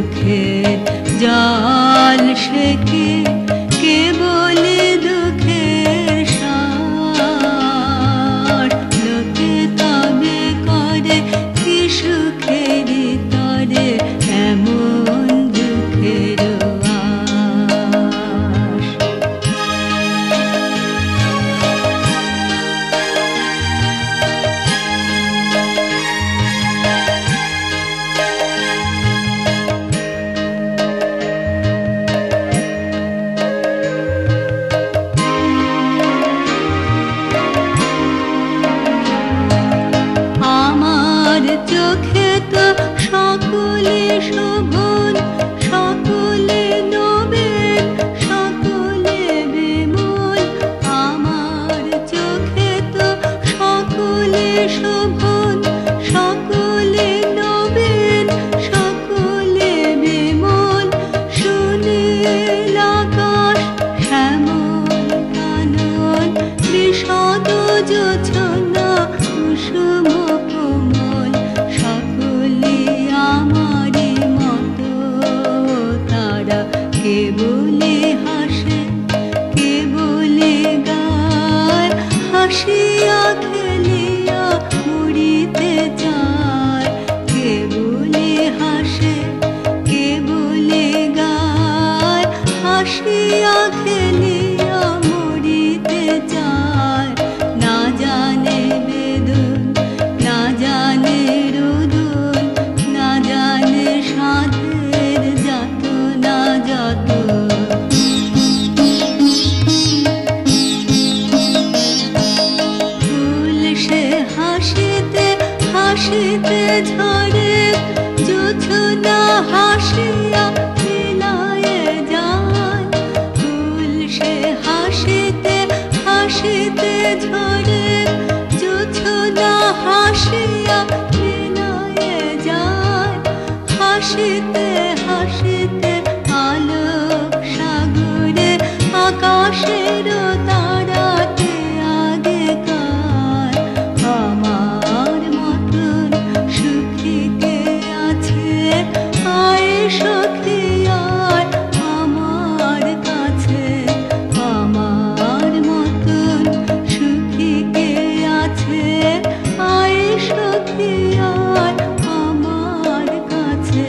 সুখের জল সেকে কে বলে দুঃখের সার লোকে তবে করে কি সুখের তরে এমন দুঃখের চোখে তো সকলে শোভন সকলে নবীন সকলে বিমল আমার চোখে তো সকলে শোভন সকলে নবীন সকলে বিমল সুনীল আকাশ শ্যামল কানন বিশদ জোছনা কুসুম কোমল সকলে আমারই মতো তারা কে বলে হাসে কে বলে গায় হাসিয়া খেলিয়া মরিতে চায় কে বলে হাসে কে বলে গায় হাসিয়া খেলিয়া মরিতে চায় না জানে বেদন না জানে রোদন না জানে সাধের যত না যত ফুল সে হাসিতে হাসিতে ঝরে জোছনা হাসিয়া মিলায়ে যায় ফুল সে হাসিতে হাসিতে ঝরে জোছনা হাসিয়া মিলায়ে যায় হাসিতে হাসিতে আলোক সাগরে আকাশের তারাতে আগেকার আমার মতন সুখী কে আছে আয় সখী আয় আমার কাছে আমার মতন সুখী কে আছে আয় সখী আয় আমার কাছে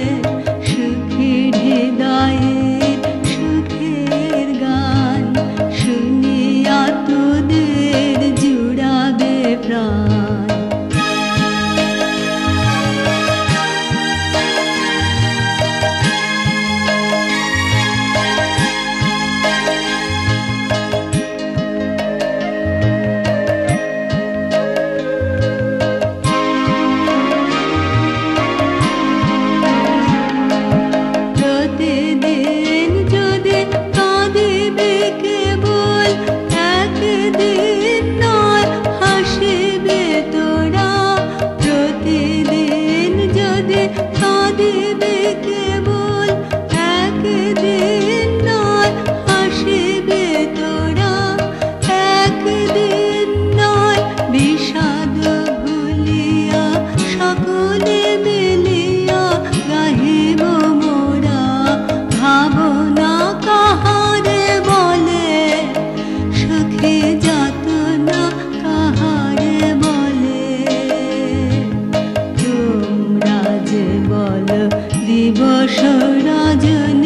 সুখীর হৃদয়ের সুখের গান শুনিয়া তোদের জুড়াবে প্রাণ প্রতিদিন যদি কাঁদিবে কেবল একদিন নয় হাসিবে তোরা প্রতিদিন যদি কাঁদিবে কেবল একদিন নয় হাসিবে তোরা একদিন নয় বিষাদ ভুলিয়া সকলে মিলিয়া গাহিব মোরা ভাবনা কাহারে বলে সুখী যাতনা কাহারে বলে তোমরা যে বল দিবস রজনী